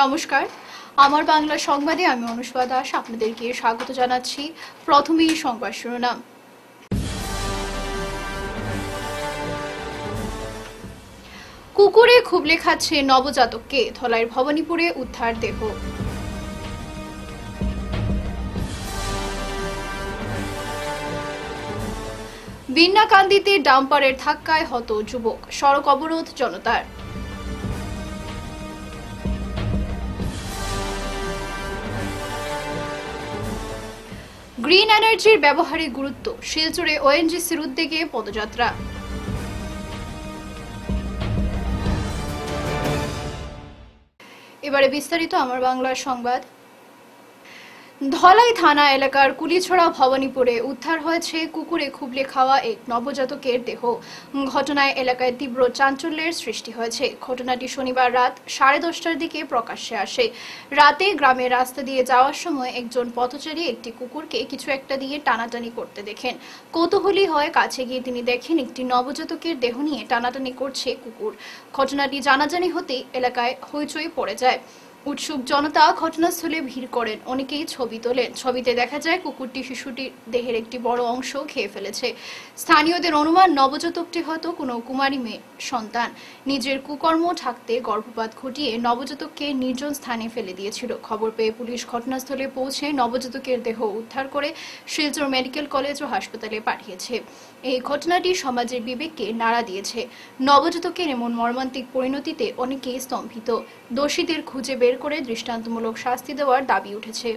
নমস্কার, আমার বাংলা সংবাদে আমি অনুষ্কা দাস আপনাদেরকে স্বাগত জানাচ্ছি। প্রথমেই সংবাদ শিরোনাম। কুকুরে খুবলে খাচ্ছে নবজাতককে, ধলাইয়ের ভবানীপুরে উদ্ধার দেহ। বিন্নাকান্দিতে ডাম্পারের ধাক্কায় হত যুবক, সড়ক অবরোধ জনতার। গ্রিন এনার্জির ব্যবহারে গুরুত্ব, শিলচরে ওএনজিসির উদ্যোগে পদযাত্রা। এবারে বিস্তারিত আমার বাংলা সংবাদ। ধলাই থানা এলাকার কুলিছড়া ভবানীপুরে উদ্ধার হয়েছে কুকুরে খুবলে খাওয়া এক নবজাতকের দেহ। ঘটনায় এলাকায় তীব্র চাঞ্চল্যের সৃষ্টি হয়েছে। ঘটনাটি শনিবার রাত 10:30টার দিকে প্রকাশ্যে আসে। রাতে গ্রামের রাস্তা দিয়ে যাওয়ার সময় একজন পথচারী একটি কুকুরকে কিছু একটা দিয়ে টানাটানি করতে দেখেন। কৌতূহলী হয়ে কাছে গিয়ে তিনি দেখেন একটি নবজাতকের দেহ নিয়ে টানাটানি করছে কুকুর। ঘটনাটি জানাজানি হতেই এলাকায় হইচই পড়ে যায়। উৎসুক জনতা ঘটনাস্থলে ভিড় করেন, অনেকেই ছবি তোলেন। ছবিতে দেখা যায় কুকুরটি শিশুটির দেহের একটি বড় অংশ খেয়ে ফেলেছে। স্থানীয়দের অনুমান নবজাতকটি হয়তো কোনো কুমারী মেয়ে সন্তান। নিজের কুকর্ম ঢাকতে গর্ভপাত ঘটিয়ে নবজাতককে নির্জন স্থানে ফেলে দিয়েছিল। খবর পেয়ে পুলিশ ঘটনাস্থলে পৌঁছে নবজাতকের দেহ উদ্ধার করে শিলচর মেডিকেল কলেজ ও হাসপাতালে পাঠিয়েছে। এই ঘটনাটি সমাজের বিবেককে নাড়া দিয়েছে। নবজাতকের এমন মর্মান্তিক পরিণতিতে অনেকেই স্তম্ভিত। দোষীদের খুঁজে বের করে দৃষ্টান্তমূলক শাস্তি দেওয়ার দাবি উঠেছে।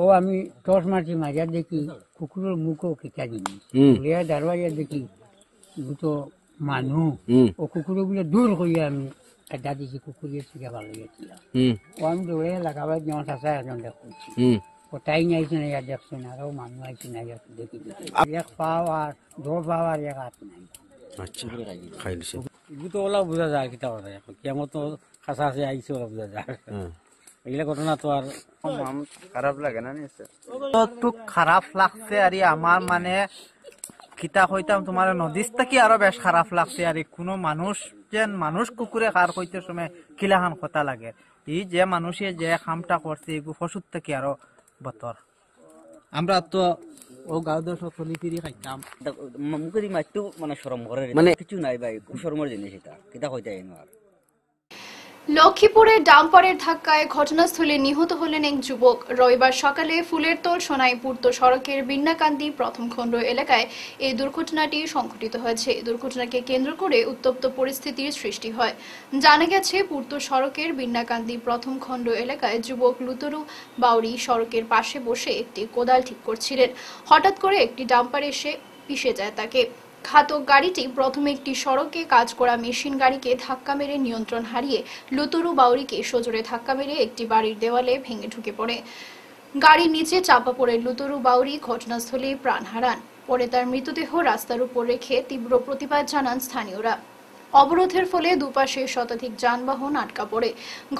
ও আমি টর্চ মারছি, মাঝার দেখি কুকুরের মুখও কিটা জিনিস দারবাজা দেখি দুটো মানুষ ও কুকুরের গুলো দূর করিয়া আমি একটা দিছি, কুকুরের থেকে ভালো গেছিলাম। ও আমি দৌড়ে লাগাবার যেমন চাষা একজন দেখছি, ওটাই নাইছে না, ইয়ার দেখছে না, আরো মানুষ আইছে না, দেখি এক পাও আর দৌড় পাও আর এক হাত নাই। আচ্ছা, খাইছে তো ওলা বোঝা যায় কিতা কথা, কেমন তো খাসা আছে আইছে ওলা বোঝা যায়। এগুলা ঘটনা তো আর খারাপ লাগে না, তো খারাপ লাগছে। আর আমার মানে কিতা হইতাম তোমার নদীর থেকে আরো বেশ খারাপ লাগছে। আর কোনো মানুষ যেন মানুষ কুকুরে খার হইতে সময় কিলাখান কথা লাগে। এই যে মানুষে যে খামটা করছে এগুলো পশুর থেকে আরো বতর। আমরা তো ও গাঁও দশ চলি ফিরি খাইতাম, মুখের মাছটো মানে সরম করে, মানে কিছু নাই ভাই, খুব সরমের জিনিস এটা, কিতা হইতে আর। লক্ষ্মীপুরে ডাম্পারের ধাক্কায় ঘটনাস্থলে নিহত হলেন এক যুবক। রবিবার সকালে ফুলেরতোল সোনাই পূর্ত সড়কের বিন্নাকান্দি প্রথম খণ্ড এলাকায় এই দুর্ঘটনাটি সংঘটিত হয়েছে। দুর্ঘটনাকে কেন্দ্র করে উত্তপ্ত পরিস্থিতির সৃষ্টি হয়। জানা গেছে, পূর্ত সড়কের বিন্নাকান্দি প্রথম খণ্ড এলাকায় যুবক লুতরু বাউরি সড়কের পাশে বসে একটি কোদাল ঠিক করছিলেন। হঠাৎ করে একটি ডাম্পার এসে পিষে যায় তাকে। ঘাতক গাড়িটি প্রথমে একটি সড়কে কাজ করা মেশিন গাড়িকে ধাক্কা মেরে নিয়ন্ত্রণ হারিয়ে লুতুরু বাউরিকে সজোরে ধাক্কা মেরে একটি বাড়ির দেওয়ালে ভেঙে ঢুকে পড়ে। গাড়ির নিচে চাপা পড়ে লুতুরু বাউরি ঘটনাস্থলে প্রাণ হারান। পরে তার মৃতদেহ রাস্তার উপর রেখে তীব্র প্রতিবাদ জানান স্থানীয়রা। অবরোধের ফলে দুপাশে শতাধিক যানবাহন আটকা পড়ে।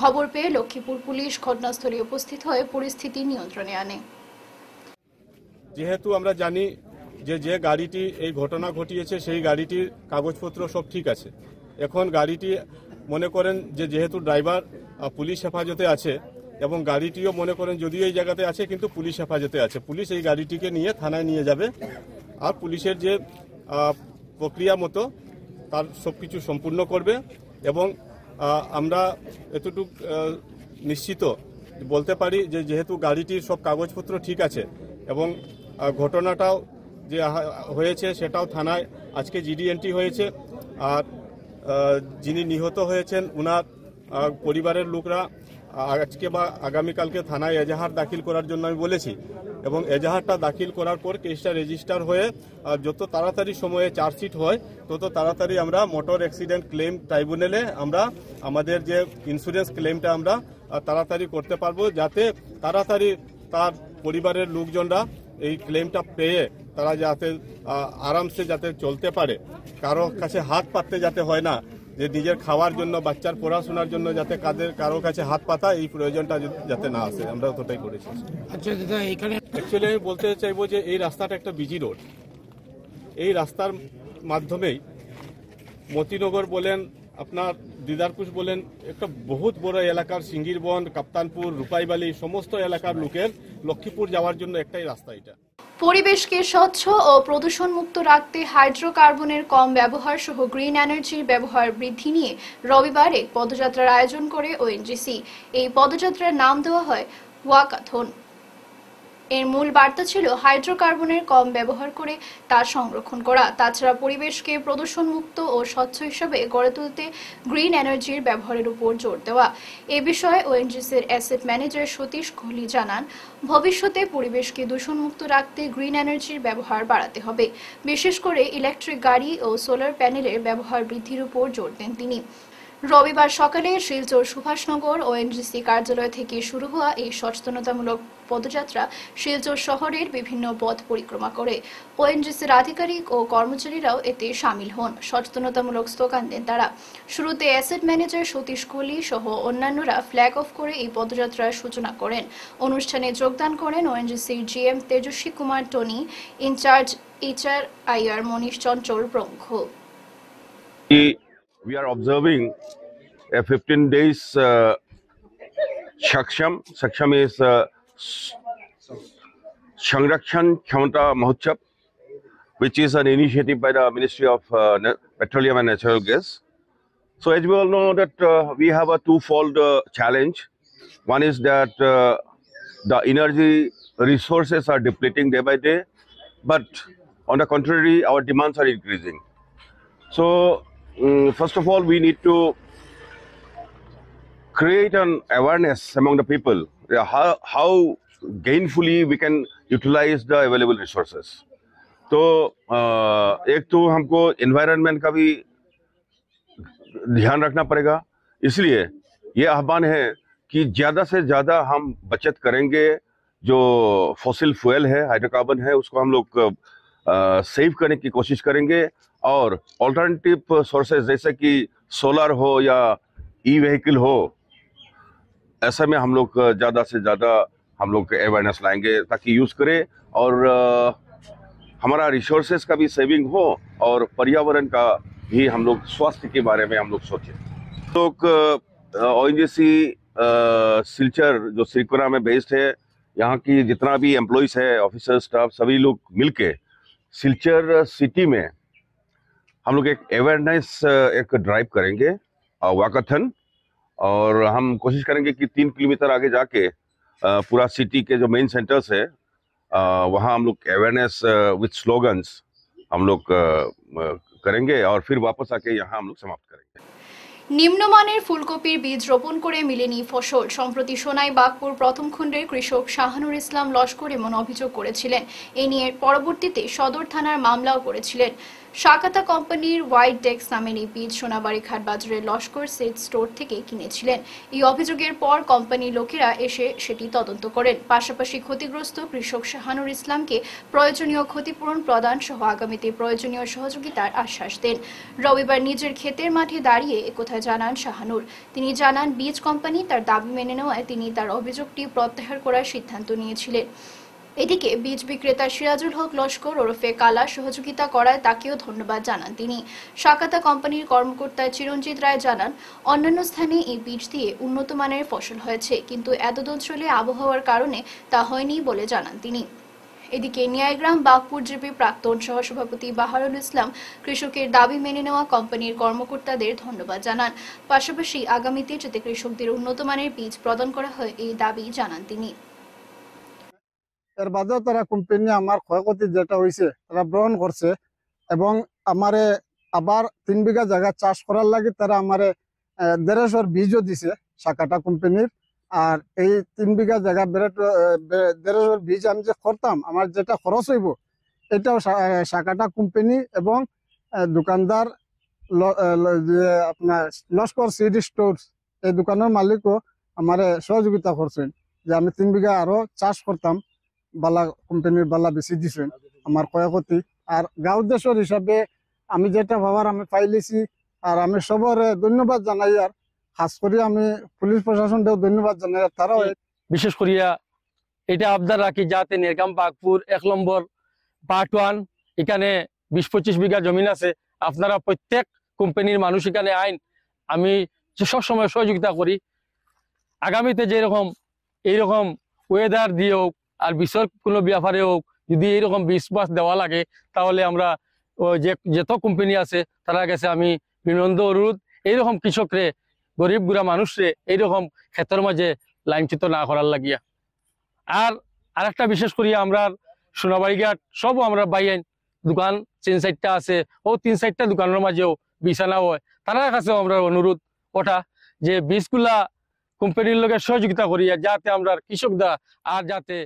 খবর পেয়ে লক্ষ্মীপুর পুলিশ ঘটনাস্থলে উপস্থিত হয়ে পরিস্থিতি নিয়ন্ত্রণে আনে। যেহেতু আমরা জানি যে গাড়িটি এই ঘটনা ঘটিয়েছে সেই গাড়িটির কাগজপত্র সব ঠিক আছে। এখন গাড়িটি মনে করেন যেহেতু ড্রাইভার পুলিশ হেফাজতে আছে এবং গাড়িটিও মনে করেন যদিও এই জায়গাতে আছে কিন্তু পুলিশ হেফাজতে আছে, পুলিশ এই গাড়িটিকে নিয়ে থানায় নিয়ে যাবে। আর পুলিশের যে প্রক্রিয়া মতো তার সবকিছু সম্পূর্ণ করবে। এবং আমরা এতটুকু নিশ্চিত বলতে পারি যেহেতু গাড়িটির সব কাগজপত্র ঠিক আছে এবং ঘটনাটাও যে হয়েছে সেটাও থানায় আজকে জিডি এন্ট্রি হয়েছে। আর যিনি নিহত হয়েছেন ওনার পরিবারের লোকরা আজকে বা আগামীকালকে থানায় এজাহার দাখিল করার জন্য আমি বলেছি এবং এজাহারটা দাখিল করার পর কেসটা রেজিস্টার হয়ে যত তাড়াতাড়ি সময়ে চার্জশিট হয় তত তাড়াতাড়ি আমরা মোটর অ্যাক্সিডেন্ট ক্লেম ট্রাইব্যুনালে আমরা আমাদের যে ইন্স্যুরেন্স ক্লেমটা আমরা তাড়াতাড়ি করতে পারবো, যাতে তাড়াতাড়ি তার পরিবারের লোকজনরা এই ক্লেমটা পেয়ে তারা যাতে আরামসে যাতে চলতে পারে, কারো কাছে হাত পাততে যাতে হয় না, যে নিজের খাওয়ার জন্য বাচ্চার পড়াশোনার জন্য যাতে কারো কাছে হাত পাতা এই প্রয়োজনটা যাতে না আসে, আমরা ততটাই করেছি। আচ্ছা দাদা, এখানে অ্যাকচুয়ালি আমি বলতে চাইবো যে এই রাস্তাটা একটা বিজি রোড। এই রাস্তার মাধ্যমেই মতিনগর বলেন, আপনার দিদারপুর বলেন, একটা বহুত বড় এলাকার সিঙ্গিরবন, কাপ্তানপুর, রূপাইবালি সমস্ত এলাকার লোকের লক্ষ্মীপুর যাওয়ার জন্য একটাই রাস্তা এটা। পরিবেশকে স্বচ্ছ ও প্রদূষণ মুক্ত রাখতে হাইড্রোকার্বনের কম ব্যবহার সহ গ্রিন এনার্জির ব্যবহার বৃদ্ধি নিয়ে রবিবার এক পদযাত্রার আয়োজন করে ওএনজিসি। এই পদযাত্রার নাম দেওয়া হয় ওয়াকাথন। এর মূল বার্তা ছিল হাইড্রোকার্বনের কম ব্যবহার করে তা সংরক্ষণ করা, তাছাড়া পরিবেশকে প্রদূষণ মুক্ত ও স্বচ্ছ হিসেবে গড়ে তুলতে গ্রিন এনার্জির ব্যবহারের উপর জোর দেওয়া। এ বিষয়ে ওএনজিসির অ্যাসেট ম্যানেজার সতীশ কোহলি জানান, ভবিষ্যতে পরিবেশকে দূষণমুক্ত রাখতে গ্রিন এনার্জির ব্যবহার বাড়াতে হবে। বিশেষ করে ইলেকট্রিক গাড়ি ও সোলার প্যানেলের ব্যবহার বৃদ্ধির উপর জোর দেন তিনি। রবিবার সকালে শিলচর সুভাষনগর ওএনজিসি কার্যালয় থেকে শুরু হওয়া এই সচেতনতামূলক পদযাত্রা শিলচর শহরের বিভিন্ন পথ পরিক্রমা করে। ওএনজিসির আধিকারিক ও কর্মচারীরাও এতে সামিল হন। সচেতনতামূলক স্লোগান দেন তারা। শুরুতে অ্যাসেট ম্যানেজার সতীশ কোহলি সহ অন্যান্যরা ফ্ল্যাগ অফ করে এই পদযাত্রার সূচনা করেন। অনুষ্ঠানে যোগদান করেন ওএনজিসির জিএম তেজস্বী কুমার টনি, ইনচার্জ এইচআর মনীষ চঞ্চল প্রমুখ। We are observing a 15 days Saksham. Saksham is Sanrakshan Khamata Mahotsav, which is an initiative by the Ministry of Petroleum and Natural Gas. So as we all know that we have a twofold challenge. One is that the energy resources are depleting day by day, but on the contrary, our demands are increasing. So first of all, we need to create an awareness among the people how gainfully we can utilize the available resources. तो एक तो हमको environment का भी ध्यान रखना पड़ेगा, इसलिए ये आह्वान है कि ज़्यादा से ज़्यादा हम बचत करेंगे। जो फॉसिल फ्यूल है, हाइड्रोकार्बन है, उसको हम लोग सेव करने की कोशिश करेंगे और ऑल्टरनेटिव सोर्सेज जैसे कि सोलर हो या ई व्हीकल हो, ऐसे में हम लोग ज़्यादा से ज़्यादा हम लोग अवेयरनेस लाएंगे ताकि यूज़ करें और हमारा रिसोर्सेज का भी सेविंग हो और पर्यावरण का भी हम लोग स्वास्थ्य के बारे में हम लोग सोचें। लोग ओएनजीसी सिलचर जो सिरकुरा में बेस्ड है, यहाँ की जितना भी एम्प्लॉयज़ है, ऑफिसर स्टाफ, सभी लोग मिलके सिलचर सिटी में हम लोग एक अवेयरनेस एक ड्राइव करेंगे, वाकाथन, और हम कोशिश करेंगे कि 3 किलोमीटर आगे जाके पूरा सिटी के जो मेन सेंटर्स है वहाँ हम लोग अवेयरनेस विद स्लोगन्स हम लोग करेंगे और फिर वापस आके यहाँ हम लोग समाप्त करेंगे। নিম্নমানের ফুলকপির বীজ রোপণ করে মেলেনি ফসল। সম্প্রতি সোনাই বাগপুর প্রথম খণ্ডের কৃষক শাহানুর ইসলাম লস্কর এমন অভিযোগ করেছিলেন। এ নিয়ে পরবর্তীতে সদর থানার মামলাও করেছিলেন। শাকাতা কোম্পানির হোয়াইট ডেক্স নামের এই বীজ সোনাবাড়ি ঘাট বাজারের লস্কর সিড স্টোর থেকে কিনেছিলেন। এই অভিযোগের পর কোম্পানির লোকেরা এসে সেটি তদন্ত করেন। পাশাপাশি ক্ষতিগ্রস্ত কৃষক শাহানুর ইসলামকে প্রয়োজনীয় ক্ষতিপূরণ প্রদান সহ আগামীতে প্রয়োজনীয় সহযোগিতার আশ্বাস দেন। রবিবার নিজের ক্ষেতের মাঠে দাঁড়িয়ে একথা জানান শাহানুর। তিনি জানান, বীজ কোম্পানি তার দাবি মেনে নেওয়ায় তিনি তার অভিযোগটি প্রত্যাহার করার সিদ্ধান্ত নিয়েছিলেন। এদিকে বীজ বিক্রেতা সিরাজুল হক লস্কর ওরফে কালা সহযোগিতা করায় তাকেও ধন্যবাদ জানান তিনি। শাকাতা কোম্পানির কর্মকর্তা চিরঞ্জিত রায় জানান, অন্যান্য স্থানে এই বীজ দিয়ে উন্নত মানের ফসল হয়েছে, কিন্তু এতদ অঞ্চলে আবহাওয়ার কারণে তা হয়নি বলে জানান তিনি। এদিকে ন্যায়গ্রাম বাগপুর জিপি প্রাক্তন সহসভাপতি বাহারুল ইসলাম কৃষকের দাবি মেনে নেওয়া কোম্পানির কর্মকর্তাদের ধন্যবাদ জানান। পাশাপাশি আগামীতে যাতে কৃষকদের উন্নত মানের বীজ প্রদান করা হয় এই দাবি জানান তিনি। এর বাদেও তারা কোম্পানি আমার ক্ষয়ক্ষতি যেটা হয়েছে তারা গ্রহণ করছে এবং আমারে আবার 3 বিঘা জায়গা চাষ করার লাগে তারা আমারে 150 বীজও দিছে শাকাটা কোম্পানির। আর এই 3 বিঘা জায়গা 150 বীজ আমি যে করতাম আমার যেটা খরচ হইব এটাও শাকাটা কোম্পানি এবং দোকানদার আপনার লস্কর সিড স্টোর এই দোকানের মালিকও আমারে সহযোগিতা করছেন যে আমি 3 বিঘা আরো চাষ করতাম। বালা কোম্পানির বালা বেশি দিছেন আমার ক্ষয়ক্ষতি। আর গাঁও দেশের হিসাবে আমি যেটা ভাবার আমি পাইলেছি আর আমি সবার ধন্যবাদ জানাই। আর খাস করে আমি পুলিশ প্রশাসনকেও ধন্যবাদ জানাই। তারাও বিশেষ করিয়া এটা আবদার রাখি যাতে নেরগাম বাগপুর 1 নম্বর পার্ট 1 এখানে 20-25 বিঘা জমিন আছে, আপনারা প্রত্যেক কোম্পানির মানুষ এখানে আইন, আমি সবসময় সহযোগিতা করি। আগামীতে যেরকম এইরকম ওয়েদার দিয়ে হোক আর বিষয় কোনো ব্যাপারে হোক, যদি এইরকম বিশ্বাস দেওয়া লাগে, তাহলে আমরা যত কোম্পানি আছে তারা কাছে আমি বিনম্র অনুরোধ, এইরকম কৃষকরে, গরিব গুড়া মানুষরে এইরকম ক্ষেতের মাঝে লাইনচ্যুত না করার লাগিয়া। আর আরেকটা বিশেষ করিয়া আমরা সোনাবাড়িঘাট সব আমরা বাইন দোকান 3-4টা আছে, ও 3-4টা দোকানের মাঝেও বিছানা হয়, তার কাছেও আমরা অনুরোধ ওটা যে বীজগুলা কোম্পানির লোকের সহযোগিতা করিয়া যাতে আমরা কৃষকরা আর যাতে।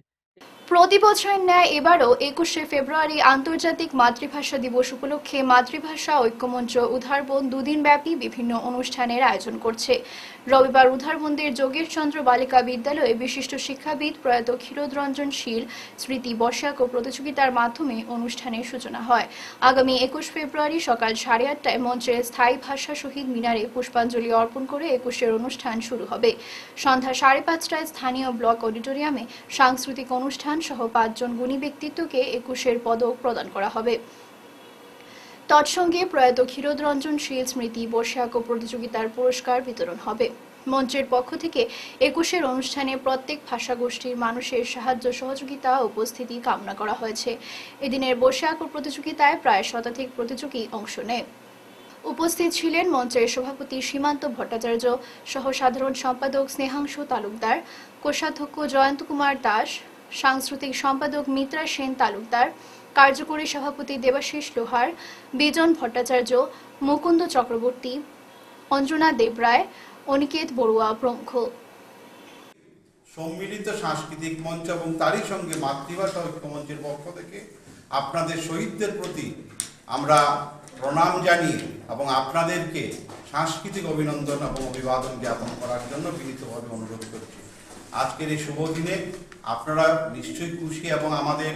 প্রতি বছরের ন্যায় এবারও 21শে ফেব্রুয়ারি আন্তর্জাতিক মাতৃভাষা দিবস উপলক্ষে মাতৃভাষা ঐক্যমঞ্চ উধারবন দুদিনব্যাপী বিভিন্ন অনুষ্ঠানের আয়োজন করছে। রবিবার উধারবন্দের যোগেশচন্দ্র বালিকা বিদ্যালয়ে বিশিষ্ট শিক্ষাবিদ প্রয়াত ক্ষীরোদরঞ্জন শীল স্মৃতি বর্ষাক ও প্রতিযোগিতার মাধ্যমে অনুষ্ঠানের সূচনা হয়। আগামী 21 ফেব্রুয়ারি সকাল 8:30টায় মঞ্চের স্থায়ী ভাষা শহীদ মিনারে পুষ্পাঞ্জলি অর্পণ করে 21এর অনুষ্ঠান শুরু হবে। সন্ধ্যা 5:30টায় স্থানীয় ব্লক অডিটোরিয়ামে সাংস্কৃতিক অনুষ্ঠান সহ 5 জন গুণী ব্যক্তিত্বকে 21এর পদক প্রদান করা হবে। তৎসঙ্গে প্রয়াত ক্ষীরোদরঞ্জন শীল স্মৃতি বর্ষাক ও প্রতিযোগিতার পুরস্কার বিতরণ হবে। মঞ্চের পক্ষ থেকে 21এর অনুষ্ঠানে প্রত্যেক ভাষাগোষ্ঠীর মানুষের সাহায্য সহযোগিতা ও উপস্থিতি কামনা করা হয়েছে। এদিনের বর্ষাক ও প্রতিযোগিতায় প্রায় শতাধিক প্রতিযোগী অংশ নেয়। উপস্থিত ছিলেন মঞ্চের সভাপতি সীমান্ত ভট্টাচার্য সহ সাধারণ সম্পাদক স্নেহাংশু তালুকদার, কোষাধ্যক্ষ জয়ন্ত কুমার দাস, সাংস্কৃতিক সম্পাদক মিত্রা সেন তালুকদার, কার্যকরী সভাপতি দেবাশিস লোহার, বিজন ভট্টাচার্য, মুকুন্দ চক্রবর্তী, অঞ্জনা দেবরায়, অনিকেত বড়ুয়া প্রমুখ। সম্মিলিত সাংস্কৃতিক মঞ্চ এবং তারই সঙ্গে মাতৃভাষা ঐক্যমঞ্চের পক্ষ থেকে আপনাদের শহীদদের প্রতি আমরা প্রণাম জানিয়ে এবং আপনাদেরকে সাংস্কৃতিক অভিনন্দন এবং অভিবাদন জ্ঞাপন করার জন্য বিনীতভাবে অনুরোধ করছি। আজকের এই শুভ দিনে আপনারা নিশ্চয়ই খুশি এবং আমাদের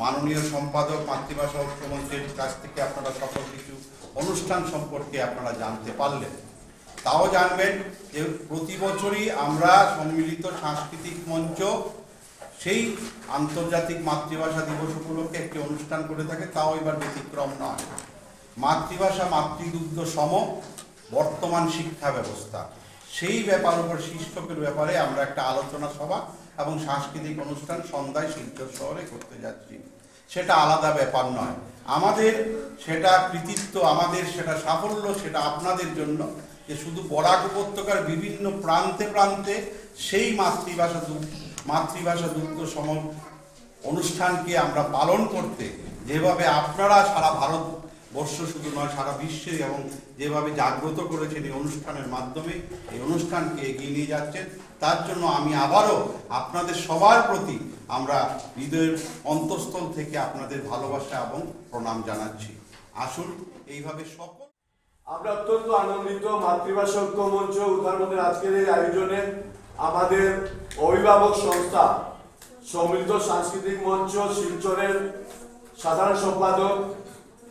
মাননীয় সম্পাদক মাতৃভাষা ঐক্যমঞ্চের কাছ থেকে আপনারা সকল কিছু অনুষ্ঠান সম্পর্কে আপনারা জানতে পারলেন। তাও জানবেন যে প্রতি বছরই আমরা সম্মিলিত সাংস্কৃতিক মঞ্চ সেই আন্তর্জাতিক মাতৃভাষা দিবস উপলক্ষে একটি অনুষ্ঠান করে থাকে, তাও এবার ব্যতিক্রম নয়। মাতৃভাষা মাতৃদুগ্ধ সম বর্তমান শিক্ষা ব্যবস্থা, সেই ব্যাপার উপর শীর্ষকের ব্যাপারে আমরা একটা আলোচনা সভা এবং সাংস্কৃতিক অনুষ্ঠান সন্ধ্যায় শিলচর শহরে করতে যাচ্ছি। সেটা আলাদা ব্যাপার নয়, আমাদের সেটা কৃতিত্ব, আমাদের সেটা সাফল্য, সেটা আপনাদের জন্য যে শুধু বরাক উপত্যকার বিভিন্ন প্রান্তে প্রান্তে সেই মাতৃভাষা দুগ্ধ সম অনুষ্ঠানকে আমরা পালন করতে যেভাবে আপনারা সারা ভারতবর্ষ শুধু নয় সারা বিশ্বে এবং যেভাবে জাগ্রত করেছেন এই অনুষ্ঠানের মাধ্যমে, এই অনুষ্ঠানকে এগিয়ে নিয়ে যাচ্ছেন, তার জন্য আমি আবারও আপনাদের সবার প্রতি আমরা হৃদয়ের অন্তঃস্থল থেকে আপনাদের ভালোবাসা এবং প্রণাম জানাচ্ছি। আসুন এইভাবে সকল। আমরা অত্যন্ত আনন্দিত মাতৃভাষা ঐক্যমঞ্চ উধারবনের আজকের এই আয়োজনে আমাদের অভিভাবক সংস্থা সম্মিলিত সাংস্কৃতিক মঞ্চ শিলচরের সাধারণ সম্পাদক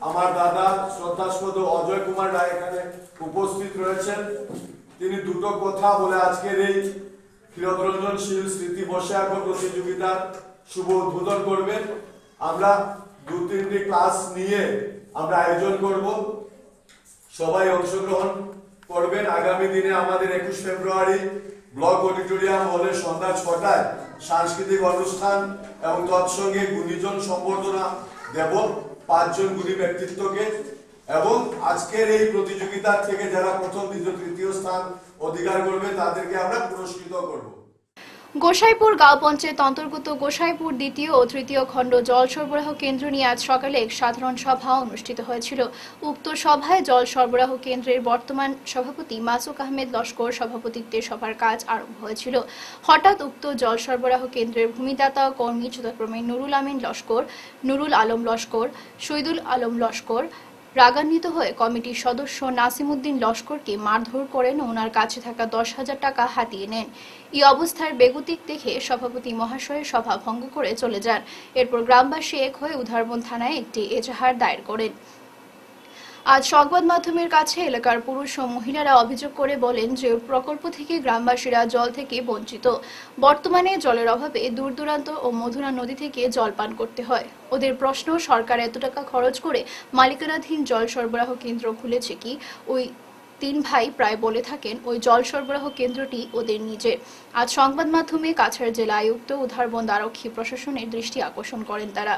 আমার দাদা শ্রদ্ধাস্পদ অজয় কুমার রায় এখানে উপস্থিত রয়েছেন। তিনি দুটো কথা বলে আজকের এই ক্ষীরোদরঞ্জন শীল স্মৃতি বর্ষাক প্রতিযোগিতার শুভ উদ্বোধন করবেন। আমরা 2-3টি ক্লাস নিয়ে আমরা আয়োজন করব, সবাই অংশগ্রহণ করবেন। আগামী দিনে আমাদের 21 ফেব্রুয়ারি ব্লক অডিটোরিয়াম হলে সন্ধ্যা 6টায় সাংস্কৃতিক অনুষ্ঠান এবং তৎসঙ্গে গুণীজন সম্বর্ধনা দেব 5 জন গুণী ব্যক্তিত্বকে, এবং আজকের এই প্রতিযোগিতার থেকে যারা প্রথম, দ্বিতীয়, তৃতীয় স্থান অধিকার করবে তাদেরকে আমরা পুরস্কৃত করব। গোসাইপুর গাঁও পঞ্চায়েত অন্তর্গত গোসাইপুর দ্বিতীয় ও তৃতীয় খণ্ড জল সরবরাহ কেন্দ্র নিয়ে আজ সকালে এক সাধারণ সভা অনুষ্ঠিত হয়েছিল। উক্ত সভায় জল সরবরাহ কেন্দ্রের বর্তমান সভাপতি মাসুক আহমেদ লস্কর সভাপতিত্বে সভার কাজ আরম্ভ হয়েছিল। হঠাৎ উক্ত জল সরবরাহ কেন্দ্রের ভূমিদাতা কর্মী যথাক্রমে নুরুল আমিন লস্কর, নুরুল আলম লস্কর, শহীদুল আলম লস্কর রাগান্বিত হয়ে কমিটির সদস্য নাসিমউদ্দিন লস্করকে মারধর করেন ও ওনার কাছে থাকা 10,000 টাকা হাতিয়ে নেন। এই অবস্থার বেগতিক দেখে সভাপতি মহাশয় সভা ভঙ্গ করে চলে যান। এরপর গ্রামবাসী এক হয়ে উধারবন থানায় একটি এজাহার দায়ের করেন। আজ সংবাদ মাধ্যমের কাছে এলাকার পুরুষ ও মহিলারা অভিযোগ করে বলেন যে প্রকল্প থেকে গ্রামবাসীরা জল থেকে বঞ্চিত। বর্তমানে জলের অভাবে দূর দূরান্ত ও মধুরা নদী থেকে জল পান করতে হয়। ওদের প্রশ্ন, সরকার এত টাকা খরচ করে মালিকানাধীন জল সরবরাহ কেন্দ্র খুলেছে কি? ওই তিন ভাই প্রায় বলে থাকেন ওই জল সরবরাহ কেন্দ্রটি ওদের নিজের। আজ সংবাদ মাধ্যমে কাছাড় জেলা আয়ুক্ত উধারবন্দ আরক্ষী প্রশাসনের দৃষ্টি আকর্ষণ করেন তারা।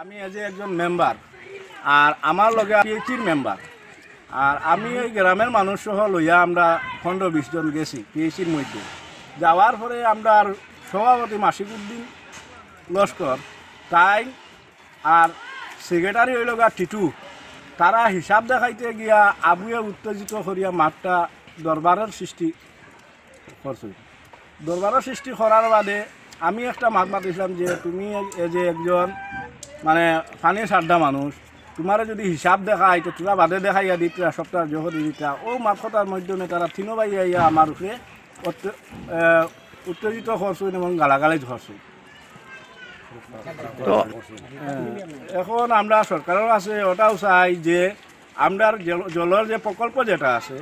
আমি এজ একজন মেম্বার আর আমার লগে পিএইচির মেম্বার, আর আমি ওই গ্রামের মানুষ সহ লইয়া আমরা 15-20 জন গেছি পিএইচির মধ্যে। যাওয়ার পরে আমরা সভাপতি মাসিকুদ্দিন লস্কর তাই আর সেক্রেটারি হইল গা টিটু, তারা হিসাব দেখাইতে গিয়া আবুয়ে উত্তেজিত করিয়া মাঠটা দরবারের সৃষ্টি করছে। দরবারের সৃষ্টি করার বাদে আমি একটা মাত মাতিছিলাম যে তুমি যে একজন মানে পানি সারদা মানুষ, তোমার যদি হিসাব দেখাই তো তোরা বাদে দেখাইয়া দিতা সপ্তাহ জহরি দিতা। ও মাত কথার মাধ্যমে তারা তিনো ভাই আইয়া আমার উপরে উত্তেজিত করছেন এবং গালাগালি ধরছেন। এখন আমরা সরকারের কাছে ওটাও চাই যে আমরা জলের যে প্রকল্প যেটা আছে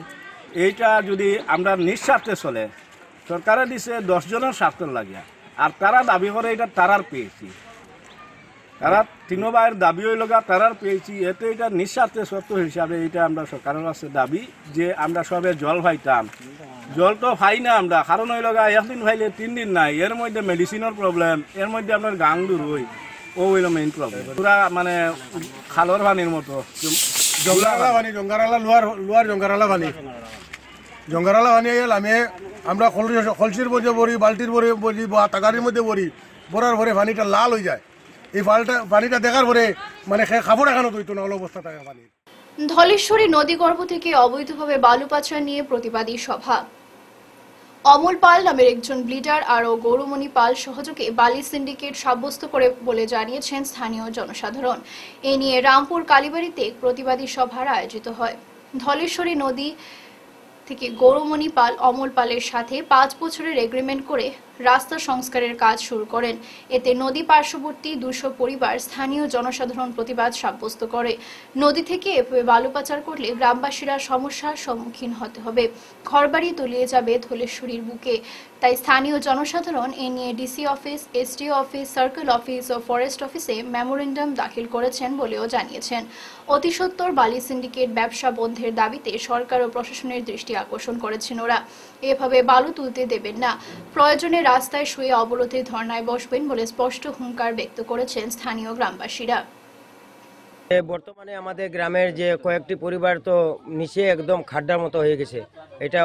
এইটা যদি আমরা নিঃস্বার্থে চলে। সরকারে দিছে 10 জনের স্বার্থের লাগিয়া, আর তারা দাবি করে এটা তারার পেয়েছি, তারা তিনো ভাইয়ের দাবি হইল গা তারার পেয়েছি। এতে এটা নিঃস্বার্থে সত্য হিসাবে এটা আমরা সরকারের কাছে দাবি যে আমরা সবে জল পাইতাম। জল তো পাই না আমরা, কারণ হইল গা একদিন পাইলে 3 দিন নাই, এর মধ্যে মেডিসিনের প্রবলেম, এর মধ্যে আপনার গাং দূর হই, ও হইল মেইন প্রবলেম। পুরা মানে খালর পানির মতো জঙ্গারালা পানি, জঙ্গারালা লোয়ার জঙ্গারালা পানি, জঙ্গারালা পানি আমি আমরা কলসির মধ্যে বড়ি, বালতির বড়ি বা তাগারির মধ্যে বড়ি, বড়ার পরে পানিটা লাল হয়ে যায়। এই পানিটা দেখার পরে মানে খাবো এখানে তৈতো না অবস্থা থাকে পানি। ধলেশ্বরী নদীগর্ভ থেকে অবৈধভাবে বালু পাচার নিয়ে প্রতিবাদী সভা। অমল পাল নামের একজন ব্লিডার আরও গৌরমণি পাল সহযোগে বালি সিন্ডিকেট সাব্যস্ত করে বলে জানিয়েছেন স্থানীয় জনসাধারণ। এ নিয়ে রামপুর কালীবাড়িতে প্রতিবাদী সভার আয়োজিত হয়। ধলেশ্বরী নদী থেকে গৌরমণি পাল অমল পালের সাথে 5 বছরের এগ্রিমেন্ট করে রাস্তা সংস্কারের কাজ শুরু করেন। এতে নদী পার্শ্ববর্তী 200 পরিবার স্থানীয় জনসাধারণ প্রতিবাদ সাব্যস্ত করে। নদী থেকে এভাবে বালু পাচার করলে গ্রামবাসীরা সমস্যার সম্মুখীন হতে হবে, ঘরবাড়ি তলিয়ে যাবে ধলেশ্বরীর বুকে। তাই স্থানীয় জনসাধারণ এ নিয়ে DC office, SDO office, circle office ও ফরেস্ট অফিসে মেমোরেন্ডাম দাখিল করেছেন বলেও জানিয়েছেন। অতি সত্বর বালি সিন্ডিকেট ব্যবসা বন্ধের দাবিতে সরকার ও প্রশাসনের দৃষ্টি আকর্ষণ করেছেন ওরা। এভাবে বালু তুলতে দেবেন না, প্রয়োজনে রাস্তায় শুয়ে অবরোধে ধর্নায় বসবেন বলে স্পষ্ট হুঙ্কার ব্যক্ত করেছেন স্থানীয় গ্রামবাসীরা। বর্তমানে আমাদের গ্রামের যে কয়েকটি পরিবার তো নিচে একদম খাড্ডার মতো হয়ে গেছে। এটা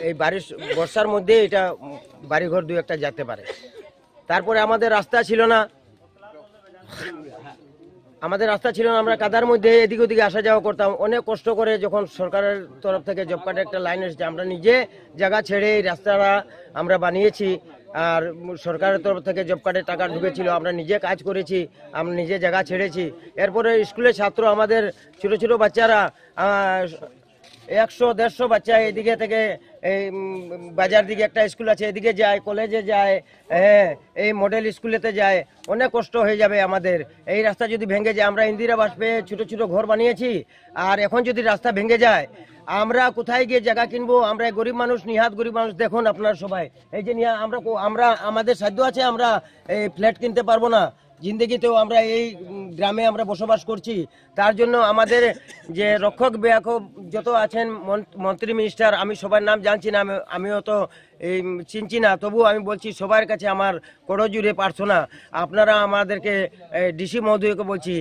এই বর্ষার মধ্যে এটা বাড়িঘর 2-1টা যেতে পারে। তারপরে আমাদের রাস্তা ছিল না, আমরা কাদার মধ্যে এদিক ওদিকে আসা যাওয়া করতাম। অনেক কষ্ট করে যখন সরকারের তরফ থেকে জব কার্ডে একটা লাইন এসেছে, আমরা নিজে জায়গা ছেড়ে এই রাস্তাটা আমরা বানিয়েছি। আর সরকারের তরফ থেকে জব কার্ডে টাকা ঢুকেছিল, আমরা নিজে কাজ করেছি, আমরা নিজে জায়গা ছেড়েছি। এরপরে স্কুলের ছাত্র আমাদের ছোট ছোট বাচ্চারা 100-150 বাচ্চা এদিকে থেকে এই বাজার দিকে একটা স্কুল আছে এদিকে যায়, কলেজে যায়, এই মডেল স্কুলেতে যায়। অনেক কষ্ট হয়ে যাবে আমাদের। এই রাস্তা যদি ভেঙে যায়, আমরা ইন্দিরা আবাস পেয়ে ছোট ছোট ঘর বানিয়েছি, আর এখন যদি রাস্তা ভেঙে যায় আমরা কোথায় গিয়ে জায়গা কিনবো? আমরা গরিব মানুষ, নিহাত গরিব মানুষ। দেখুন আপনারা সবাই, এই যে আমরা আমাদের সাধ্য আছে, আমরা এই ফ্ল্যাট কিনতে পারবো না জিন্দগিতেও। আমরা এই গ্রামে আমরা বসবাস করছি। তার জন্য আমাদের যে রক্ষক বেয়াক্ষক যত আছেন, মন্ত্রী মিনিস্টার, আমি সবার নাম জানছি না, আমিও তো এই চিনছি না, তবু আমি বলছি সবার কাছে আমার করজোড়ে প্রার্থনা, আপনারা আমাদেরকে ডিসি মহোদয়কে বলছি,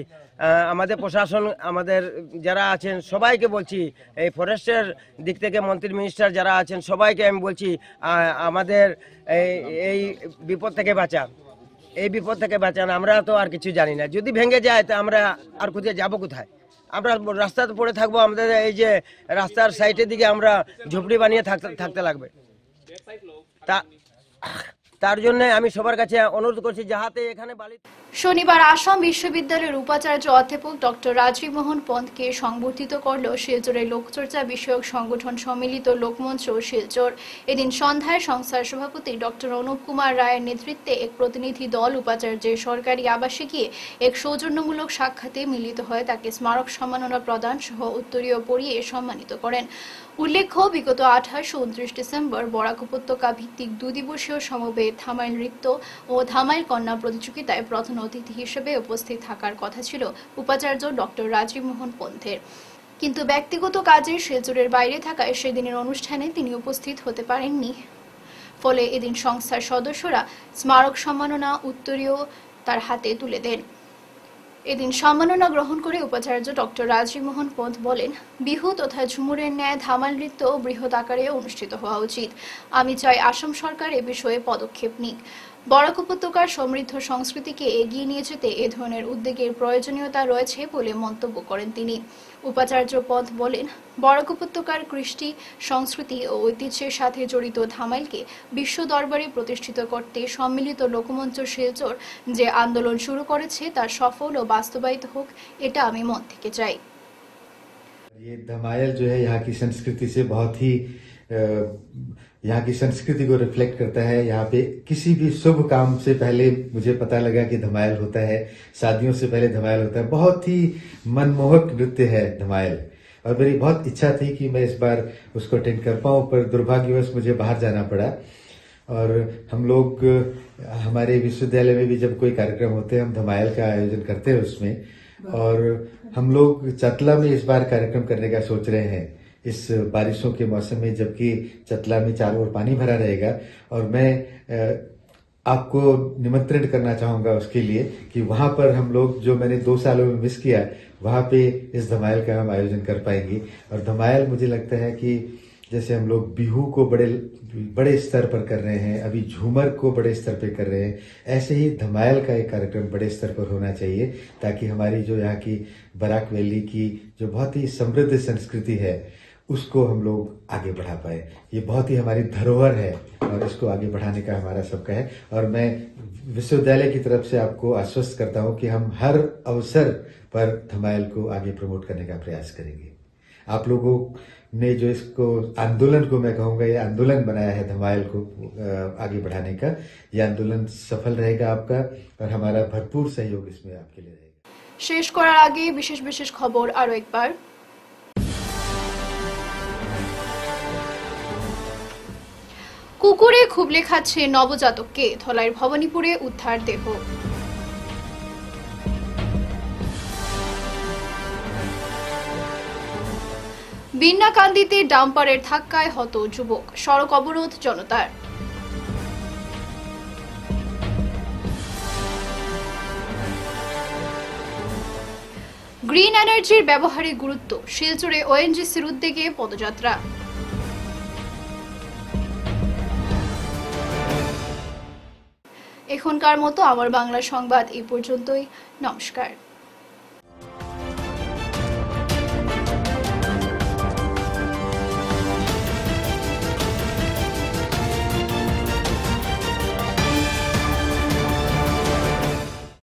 আমাদের প্রশাসন, আমাদের যারা আছেন সবাইকে বলছি, এই ফরেস্টের দিক থেকে মন্ত্রী মিনিস্টার যারা আছেন সবাইকে আমি বলছি, আমাদের এই বিপদ থেকে বাঁচান, এই বিপদ থেকে বাঁচান। আমরা তো আর কিছু জানি না, যদি ভেঙে যায় তা আমরা আর কোথায় যাবো? কোথায়? আমরা রাস্তাতে পড়ে থাকবো। আমাদের এই যে রাস্তার সাইডের দিকে আমরা ঝুপড়ি বানিয়ে থাকতে লাগবে। তার জন্য আমি সবার কাছে অনুরোধ করছি যাহাতে এখানে বালি শনিবার আসাম বিশ্ববিদ্যালয়ের উপাচার্য অধ্যাপক ডক্টর রাজীব মোহন পন্তকে সংবর্ধিত করল শিলচরের লোকচর্চা বিষয়ক সংগঠন সম্মিলিত লোকমঞ্চ শিলচর। এদিন সন্ধ্যায় সংস্থার সভাপতি ডক্টর অনুপ কুমার রায়ের নেতৃত্বে এক প্রতিনিধি দল উপাচার্যের সরকারি আবাসে গিয়ে এক সৌজন্যমূলক সাক্ষাতে মিলিত হয়ে তাকে স্মারক সম্মাননা প্রদান সহ উত্তরীয় পরিয়ে সম্মানিত করেন। উল্লেখ্য, বিগত 28 ও 29 ডিসেম্বর বরাক উপত্যকা ভিত্তিক 2 দিবসীয় সমবেত ধামাইল নৃত্য ও ধামাইল কন্যা প্রতিযোগিতায় প্রধান অতিথি হিসেবে উপস্থিত থাকার কথা ছিল উপাচার্য ডক্টর রাজীব মোহন পন্থের, কিন্তু ব্যক্তিগত কাজে শিলচরের বাইরে থাকায় সেদিনের অনুষ্ঠানে তিনি উপস্থিত হতে পারেননি। ফলে এদিন সংস্থার সদস্যরা স্মারক সম্মাননা উত্তরীয় তার হাতে তুলে দেন। এদিন সম্মাননা গ্রহণ করে উপাচার্য ডক্টর রাজীব মোহন পন্ত বলেন, বিহু তথা ঝুমুরের ন্যায় ধামাল নৃত্য বৃহৎ আকারে অনুষ্ঠিত হওয়া উচিত। আমি চাই আসাম সরকার এ বিষয়ে পদক্ষেপ নিক। বরাক উপত্যকার সমৃদ্ধ সংস্কৃতিকে এগিয়ে নিয়ে যেতে এ ধরনের উদ্যোগের প্রয়োজনীয়তা রয়েছে বলে মন্তব্য করেন তিনি। উপাচার্য পন্ত বলেন, বরাক উপত্যকার কৃষ্টি সংস্কৃতি ও ঐতিহ্যের সাথে জড়িত ধামাইলকে বিশ্ব দরবারে প্রতিষ্ঠিত করতে সম্মিলিত লোকমঞ্চ শিলচর যে আন্দোলন শুরু করেছে তার সফল ও বাস্তবায়িত হোক, এটা আমি মন থেকে চাই। ये धमायल जो है यहाँ की संस्कृति से बहुत ही यहाँ की संस्कृति को रिफ्लेक्ट करता है। यहाँ पे किसी भी शुभ काम से पहले मुझे पता लगा कि धमायल होता है, शादियों से पहले धमायल होता है। बहुत ही मनमोहक नृत्य है धमायल और मेरी बहुत इच्छा थी कि मैं इस बार उसको अटेंड कर पाऊँ, पर दुर्भाग्यवश मुझे बाहर जाना पड़ा। और हम लोग हमारे विश्वविद्यालय में भी जब कोई कार्यक्रम होते हैं हम धमायल का आयोजन करते हैं उसमें, और हम लोग चतला में इस बार कार्यक्रम करने का सोच रहे हैं इस बारिशों के मौसम में, जबकि चतला में चारों ओर पानी भरा रहेगा। और मैं आपको निमंत्रण करना चाहूंगा उसके लिए कि वहां पर हम लोग, जो मैंने 2 सालों में मिस किया, वहां पे इस धमायल का हम आयोजन कर पाएंगे। और धमायल मुझे लगता है कि जैसे हम लोग बिहू को बड़े स्तर पर कर रहे हैं, अभी झूमर को बड़े स्तर पे कर रहे हैं, ऐसे ही धमायल का एक कार्यक्रम बड़े स्तर पर होना चाहिए, ताकि हमारी जो यहाँ की बराक वैली की जो बहुत ही समृद्ध संस्कृति है उसको हम लोग आगे बढ़ा पाए। ये बहुत ही हमारी धरोहर है और इसको आगे बढ़ाने का हमारा सबका है। और मैं विश्वविद्यालय की तरफ से आपको आश्वस्त करता हूँ कि हम हर अवसर पर धमायल को आगे प्रमोट करने का प्रयास करेंगे। आप लोगों ने जो इसको आंदोलन को, मैं कहूँगा ये आंदोलन बनाया है धमायल को आगे बढ़ाने का, ये आंदोलन सफल रहेगा आपका और हमारा भरपूर सहयोग इसमें आपके लिए रहेगा। শেষ করার আগে বিশেষ বিশেষ খবর আরো একবার। কুকুরে খুবলে খাচ্ছে নবজাতককে, ধলাইয়ের ভবানীপুরে উদ্ধার দেহ। বিন্নাকান্দিতে ডাম্পারের ধাক্কায় হত যুবক, সড়ক অবরোধ জনতার। গ্রিন এনার্জির ব্যবহারে গুরুত্ব, শিলচরে ওএনজিসির উদ্যোগে পদযাত্রা। এখনকার মতো আমার বাংলা সংবাদ এই পর্যন্তই। নমস্কার।